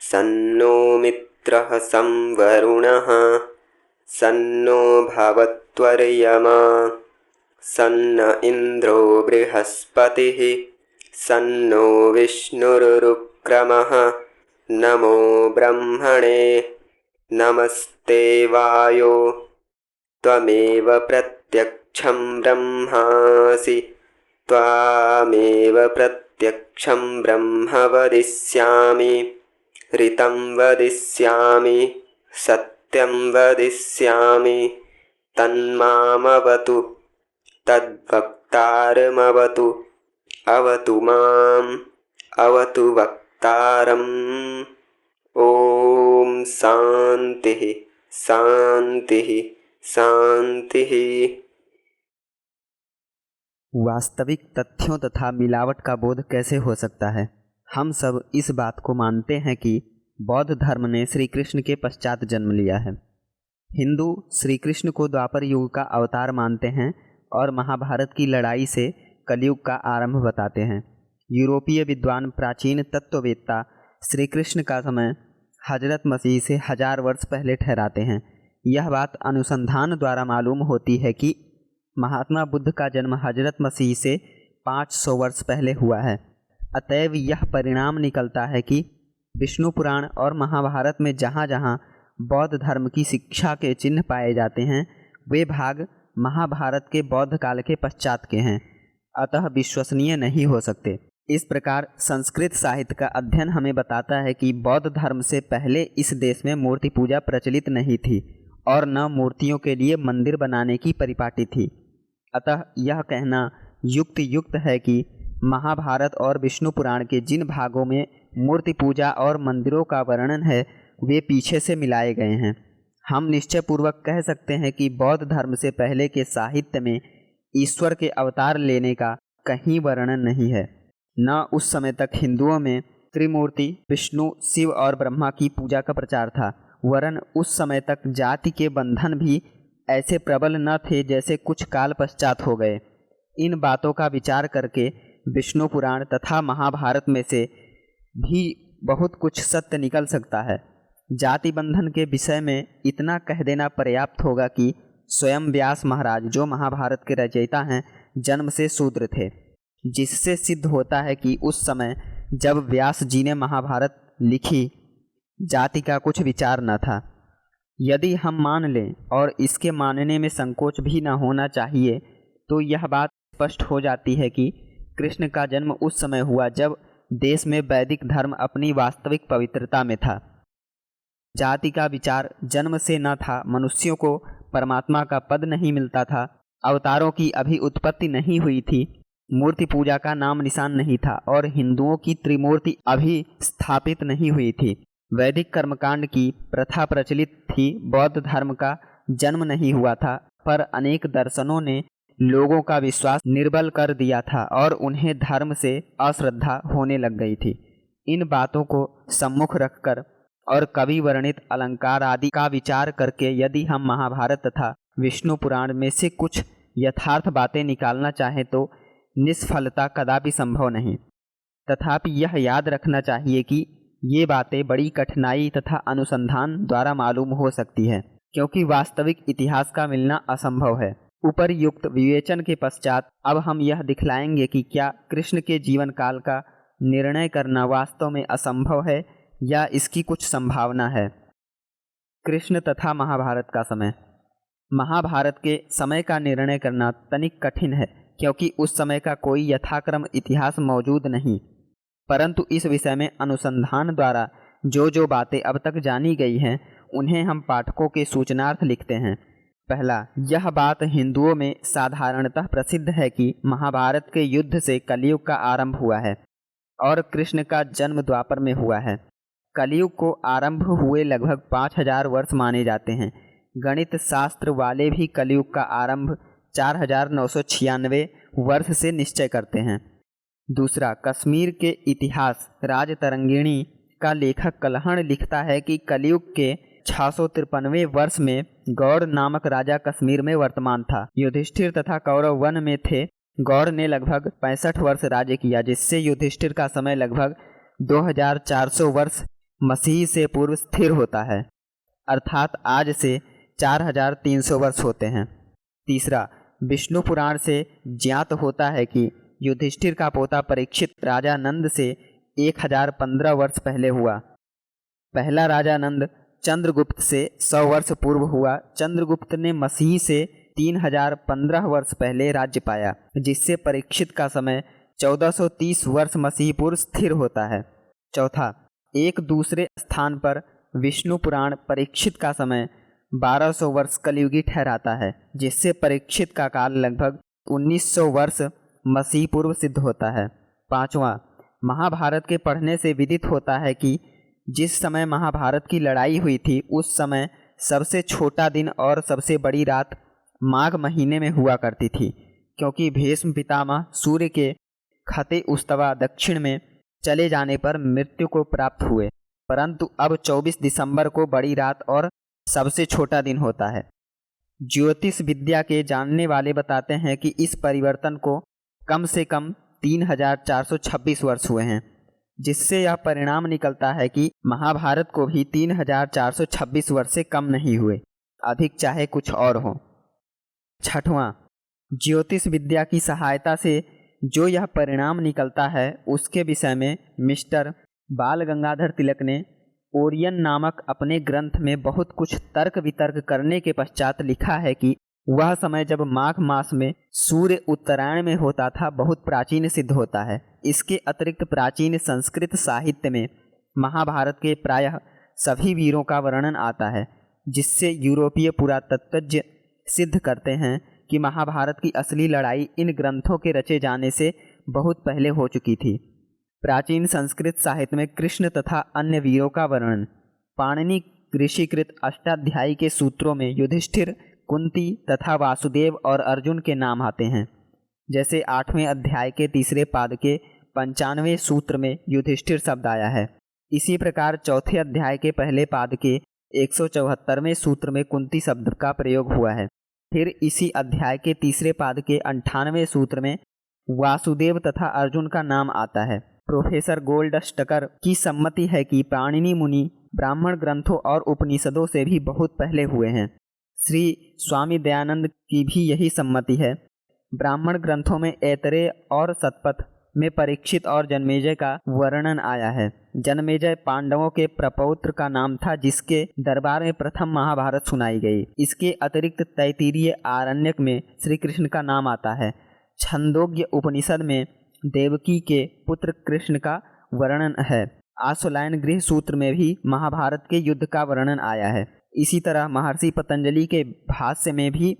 सन्नो मित्रः संवरुणः सन्नो भवत्वर्यमा सन्न इन्द्रो बृहस्पतिः सन्नो विष्णुरुक्रमः नमो ब्रह्मणे नमस्ते वायो त्वमेव प्रत्यक्षं ब्रह्मासि त्वामेव प्रत्यक्षं ब्रह्म वदिष्यामि ऋतं वदिष्यामि सत्यं वदिष्यामि तन्मामवतु तद्वक्तारमवतु अवतु माम् अवतु वक्तारम्। ॐ शान्तिः शान्तिः शान्तिः। वास्तविक तथ्यों तथा मिलावट का बोध कैसे हो सकता है? हम सब इस बात को मानते हैं कि बौद्ध धर्म ने श्री कृष्ण के पश्चात जन्म लिया है। हिंदू श्री कृष्ण को द्वापर युग का अवतार मानते हैं और महाभारत की लड़ाई से कलयुग का आरंभ बताते हैं। यूरोपीय विद्वान प्राचीन तत्ववेत्ता श्री कृष्ण का समय हजरत मसीह से 1000 वर्ष पहले ठहराते हैं। यह बात अनुसंधान द्वारा मालूम होती है कि महात्मा बुद्ध का जन्म हजरत मसीह से 500 वर्ष पहले हुआ है। अतएव यह परिणाम निकलता है कि विष्णु पुराण और महाभारत में जहाँ जहाँ बौद्ध धर्म की शिक्षा के चिन्ह पाए जाते हैं वे भाग महाभारत के बौद्ध काल के पश्चात के हैं, अतः विश्वसनीय नहीं हो सकते। इस प्रकार संस्कृत साहित्य का अध्ययन हमें बताता है कि बौद्ध धर्म से पहले इस देश में मूर्ति पूजा प्रचलित नहीं थी और न मूर्तियों के लिए मंदिर बनाने की परिपाटी थी। अतः यह कहना युक्त है कि महाभारत और विष्णु पुराण के जिन भागों में मूर्ति पूजा और मंदिरों का वर्णन है वे पीछे से मिलाए गए हैं। हम निश्चयपूर्वक कह सकते हैं कि बौद्ध धर्म से पहले के साहित्य में ईश्वर के अवतार लेने का कहीं वर्णन नहीं है। न उस समय तक हिंदुओं में त्रिमूर्ति विष्णु, शिव और ब्रह्मा की पूजा का प्रचार था, वरन उस समय तक जाति के बंधन भी ऐसे प्रबल न थे जैसे कुछ काल पश्चात हो गए। इन बातों का विचार करके विष्णु पुराण तथा महाभारत में से भी बहुत कुछ सत्य निकल सकता है। जाति बंधन के विषय में इतना कह देना पर्याप्त होगा कि स्वयं व्यास महाराज, जो महाभारत के रचयिता हैं, जन्म से शूद्र थे, जिससे सिद्ध होता है कि उस समय जब व्यास जी ने महाभारत लिखी जाति का कुछ विचार न था। यदि हम मान लें, और इसके मानने में संकोच भी न होना चाहिए, तो यह बात स्पष्ट हो जाती है कि कृष्ण का जन्म उस समय हुआ जब देश में वैदिक धर्म अपनी वास्तविक पवित्रता में था। जाति का विचार जन्म से न था, मनुष्यों को परमात्मा का पद नहीं मिलता था, अवतारों की अभी उत्पत्ति नहीं हुई थी, मूर्ति पूजा का नाम निशान नहीं था और हिंदुओं की त्रिमूर्ति अभी स्थापित नहीं हुई थी। वैदिक कर्मकांड की प्रथा प्रचलित थी, बौद्ध धर्म का जन्म नहीं हुआ था, पर अनेक दर्शनों ने लोगों का विश्वास निर्बल कर दिया था और उन्हें धर्म से अश्रद्धा होने लग गई थी। इन बातों को सम्मुख रखकर और कवि वर्णित अलंकार आदि का विचार करके यदि हम महाभारत तथा विष्णु पुराण में से कुछ यथार्थ बातें निकालना चाहें तो निष्फलता कदापि संभव नहीं। तथापि यह याद रखना चाहिए कि ये बातें बड़ी कठिनाई तथा अनुसंधान द्वारा मालूम हो सकती है, क्योंकि वास्तविक इतिहास का मिलना असंभव है। उपरयुक्त विवेचन के पश्चात अब हम यह दिखलाएंगे कि क्या कृष्ण के जीवन काल का निर्णय करना वास्तव में असंभव है या इसकी कुछ संभावना है। कृष्ण तथा महाभारत का समय। महाभारत के समय का निर्णय करना तनिक कठिन है, क्योंकि उस समय का कोई यथाक्रम इतिहास मौजूद नहीं, परंतु इस विषय में अनुसंधान द्वारा जो बातें अब तक जानी गई हैं उन्हें हम पाठकों के सूचनार्थ लिखते हैं। पहला, यह बात हिंदुओं में साधारणतः प्रसिद्ध है कि महाभारत के युद्ध से कलयुग का आरंभ हुआ है और कृष्ण का जन्म द्वापर में हुआ है। कलयुग को आरंभ हुए लगभग 5000 वर्ष माने जाते हैं। गणित शास्त्र वाले भी कलयुग का आरंभ 4996 वर्ष से निश्चय करते हैं। दूसरा, कश्मीर के इतिहास राजतरंगिणी का लेखक कलहण लिखता है कि कलयुग के 653वें वर्ष में गौड़ नामक राजा कश्मीर में वर्तमान था। युधिष्ठिर तथा कौरव वन में थे। गौड़ ने लगभग 65 वर्ष राज्य किया, जिससे युधिष्ठिर का समय लगभग 2400 वर्ष मसीह से पूर्व स्थिर होता है, अर्थात आज से 4300 वर्ष होते हैं। तीसरा, विष्णु पुराण से ज्ञात होता है कि युधिष्ठिर का पोता परीक्षित राजा नंद से 1015 वर्ष पहले हुआ। पहला राजा नंद चंद्रगुप्त से 100 वर्ष पूर्व हुआ। चंद्रगुप्त ने मसीह से 3015 वर्ष पहले राज्य पाया, जिससे परीक्षित का समय 1430 वर्ष मसीह पूर्व स्थिर होता है। चौथा, एक दूसरे स्थान पर विष्णु पुराण परीक्षित का समय 1200 वर्ष कलयुगी ठहराता है, जिससे परीक्षित का काल लगभग 1900 वर्ष मसीह पूर्व सिद्ध होता है। पांचवा, महाभारत के पढ़ने से विदित होता है कि जिस समय महाभारत की लड़ाई हुई थी उस समय सबसे छोटा दिन और सबसे बड़ी रात माघ महीने में हुआ करती थी, क्योंकि भीष्म पितामह सूर्य के खते उस्तवा दक्षिण में चले जाने पर मृत्यु को प्राप्त हुए, परंतु अब 24 दिसंबर को बड़ी रात और सबसे छोटा दिन होता है। ज्योतिष विद्या के जानने वाले बताते हैं कि इस परिवर्तन को कम से कम 3426 वर्ष हुए हैं, जिससे यह परिणाम निकलता है कि महाभारत को भी 3426 वर्ष से कम नहीं हुए, अधिक चाहे कुछ और हो। छठवां, ज्योतिष विद्या की सहायता से जो यह परिणाम निकलता है उसके विषय में मिस्टर बाल गंगाधर तिलक ने ओरियन नामक अपने ग्रंथ में बहुत कुछ तर्क वितर्क करने के पश्चात लिखा है कि वह समय जब माघ मास में सूर्य उत्तरायण में होता था बहुत प्राचीन सिद्ध होता है। इसके अतिरिक्त प्राचीन संस्कृत साहित्य में महाभारत के प्रायः सभी वीरों का वर्णन आता है, जिससे यूरोपीय पुरातत्वज्ञ सिद्ध करते हैं कि महाभारत की असली लड़ाई इन ग्रंथों के रचे जाने से बहुत पहले हो चुकी थी। प्राचीन संस्कृत साहित्य में कृष्ण तथा अन्य वीरों का वर्णन पाणिनि ऋषिकृत अष्टाध्यायी के सूत्रों में युधिष्ठिर, कुंती तथा वासुदेव और अर्जुन के नाम आते हैं। जैसे 8वें अध्याय के तीसरे पाद के 95वें सूत्र में युधिष्ठिर शब्द आया है। इसी प्रकार चौथे अध्याय के पहले पाद के 174वें सूत्र में कुंती शब्द का प्रयोग हुआ है। फिर इसी अध्याय के तीसरे पाद के 98वें सूत्र में वासुदेव तथा अर्जुन का नाम आता है। प्रोफेसर गोल्डस्टकर की सम्मति है कि पाणिनि मुनि ब्राह्मण ग्रंथों और उपनिषदों से भी बहुत पहले हुए हैं। श्री स्वामी दयानंद की भी यही सम्मति है। ब्राह्मण ग्रंथों में ऐतरेय और सतपथ में परीक्षित और जन्मेजय का वर्णन आया है। जन्मेजय पांडवों के प्रपौत्र का नाम था, जिसके दरबार में प्रथम महाभारत सुनाई गई। इसके अतिरिक्त तैत्तिरीय आरण्यक में श्री कृष्ण का नाम आता है। छंदोग्य उपनिषद में देवकी के पुत्र कृष्ण का वर्णन है। आशुलायन गृह सूत्र में भी महाभारत के युद्ध का वर्णन आया है। इसी तरह महर्षि पतंजलि के भाष्य में भी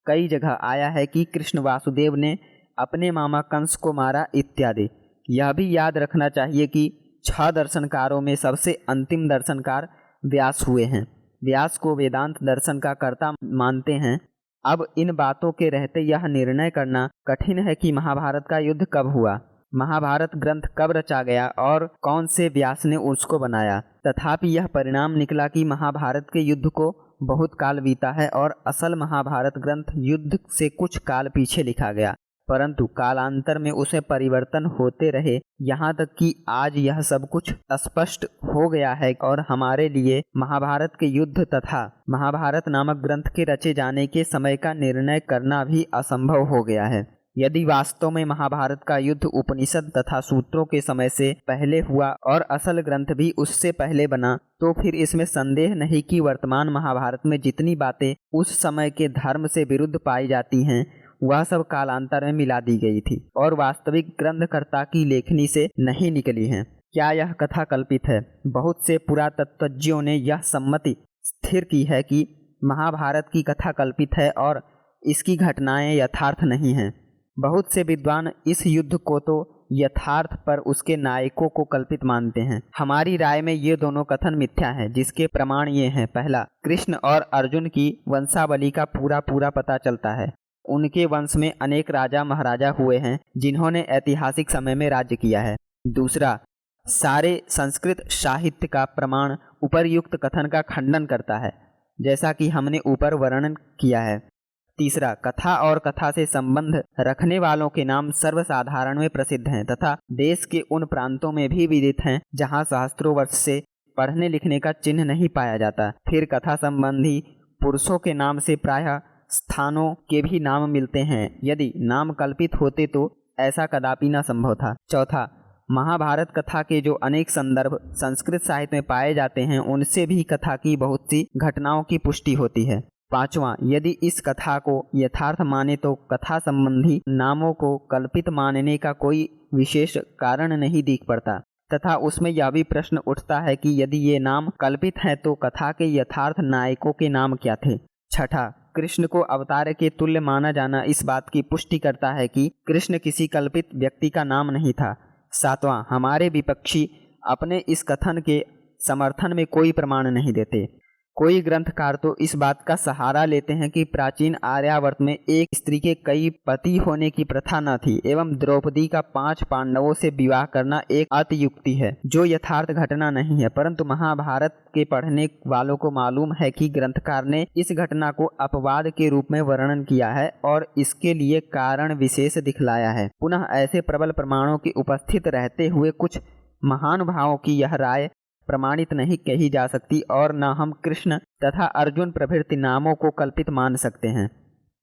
कई जगह आया है कि कृष्ण वासुदेव ने अपने मामा कंस को मारा इत्यादि। यह भी याद रखना चाहिए कि 6 दर्शनकारों में सबसे अंतिम दर्शनकार व्यास हुए हैं। व्यास को वेदांत दर्शन का कर्ता मानते हैं। अब इन बातों के रहते यह निर्णय करना कठिन है कि महाभारत का युद्ध कब हुआ, महाभारत ग्रंथ कब रचा गया और कौन से व्यास ने उसको बनाया। तथापि यह परिणाम निकला कि महाभारत के युद्ध को बहुत काल बीता है और असल महाभारत ग्रंथ युद्ध से कुछ काल पीछे लिखा गया, परंतु कालांतर में उसे परिवर्तन होते रहे, यहाँ तक कि आज यह सब कुछ स्पष्ट हो गया है और हमारे लिए महाभारत के युद्ध तथा महाभारत नामक ग्रंथ के रचे जाने के समय का निर्णय करना भी असंभव हो गया है। यदि वास्तव में महाभारत का युद्ध उपनिषद तथा सूत्रों के समय से पहले हुआ और असल ग्रंथ भी उससे पहले बना, तो फिर इसमें संदेह नहीं कि वर्तमान महाभारत में जितनी बातें उस समय के धर्म से विरुद्ध पाई जाती हैं वह सब कालांतर में मिला दी गई थी और वास्तविक ग्रंथकर्ता की लेखनी से नहीं निकली हैं। क्या यह कथा कल्पित है? बहुत से पुरातत्वज्ञों ने यह सम्मति स्थिर की है कि महाभारत की कथा कल्पित है और इसकी घटनाएं यथार्थ नहीं हैं। बहुत से विद्वान इस युद्ध को तो यथार्थ पर उसके नायकों को कल्पित मानते हैं। हमारी राय में ये दोनों कथन मिथ्या हैं, जिसके प्रमाण ये हैं। पहला, कृष्ण और अर्जुन की वंशावली का पूरा पता चलता है। उनके वंश में अनेक राजा महाराजा हुए हैं जिन्होंने ऐतिहासिक समय में राज्य किया है। दूसरा, सारे संस्कृत साहित्य का प्रमाण उपर्युक्त कथन का खंडन करता है, जैसा कि हमने ऊपर वर्णन किया है। तीसरा, कथा और कथा से संबंध रखने वालों के नाम सर्वसाधारण में प्रसिद्ध हैं तथा देश के उन प्रांतों में भी विदित हैं जहां सहस्त्रों वर्ष से पढ़ने लिखने का चिन्ह नहीं पाया जाता। फिर कथा संबंधी पुरुषों के नाम से प्रायः स्थानों के भी नाम मिलते हैं। यदि नाम कल्पित होते तो ऐसा कदापि न संभव था। चौथा, महाभारत कथा के जो अनेक संदर्भ संस्कृत साहित्य में पाए जाते हैं उनसे भी कथा की बहुत सी घटनाओं की पुष्टि होती है। पांचवा, यदि इस कथा को यथार्थ माने तो कथा संबंधी नामों को कल्पित मानने का कोई विशेष कारण नहीं दिख पड़ता तथा उसमें यह भी प्रश्न उठता है कि यदि ये नाम कल्पित हैं तो कथा के यथार्थ नायकों के नाम क्या थे। छठा, कृष्ण को अवतार के तुल्य माना जाना इस बात की पुष्टि करता है कि कृष्ण किसी कल्पित व्यक्ति का नाम नहीं था। सातवां, हमारे विपक्षी अपने इस कथन के समर्थन में कोई प्रमाण नहीं देते। कोई ग्रंथकार तो इस बात का सहारा लेते हैं कि प्राचीन आर्यावर्त में एक स्त्री के कई पति होने की प्रथा न थी एवं द्रौपदी का 5 पांडवों से विवाह करना एक अतियुक्ति है, जो यथार्थ घटना नहीं है। परंतु महाभारत के पढ़ने वालों को मालूम है कि ग्रंथकार ने इस घटना को अपवाद के रूप में वर्णन किया है और इसके लिए कारण विशेष दिखलाया है। पुनः ऐसे प्रबल प्रमाणों की उपस्थित रहते हुए कुछ महानुभावों की यह राय प्रमाणित नहीं कही जा सकती और न हम कृष्ण तथा अर्जुन प्रभृति नामों को कल्पित मान सकते हैं।